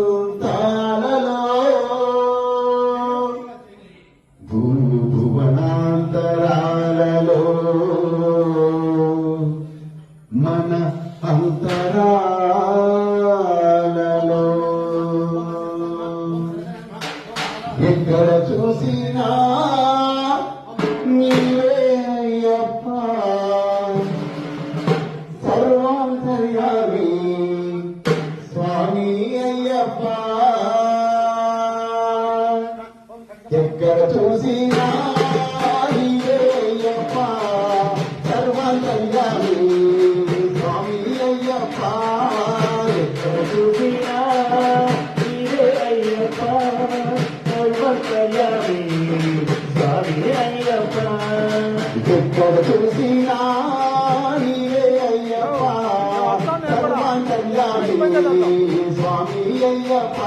ఆదిగంతాలలో భూభువనాంతరాలలో మన అంతరాలలో ఎక్కడ చూసినా నీవే అయ్యప్ప సర్వాంతర్యామి స్వామి అయ్యప్ప ఎక్కడ చూసినా నీవే అయ్యప్ప సర్వాంతర్యామి స్వామి అయ్యప్ప ఎక్కడ చూసినా నీవే అయ్యప్ప సర్వాంతర్యామి స్వామి అయ్యప్ప ఎక్కడ చూసినా నీవే అయ్యప్ప సర్వాంతర్యామి స్వామి అయ్యప్ప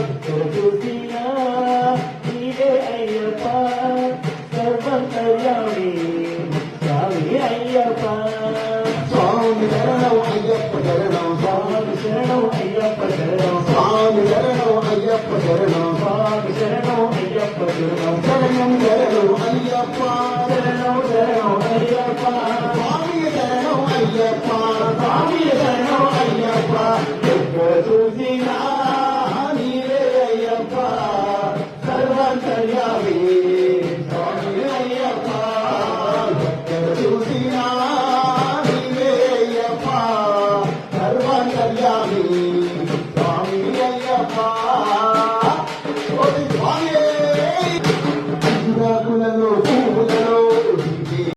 ఎక్కడ చూసినా నీవే అయ్యప్ప సర్వాంతర్యామి స్వామి అయ్యప్ప స్వామి శరణం అయ్యప్ప శరణం స్వామి శరణం అయ్యప్ప శరణం స్వామి శరణం అయ్యప్ప శరణం స్వామి శరణం అయ్యప్ప శరణం శరణం శరణం అయ్యప్ప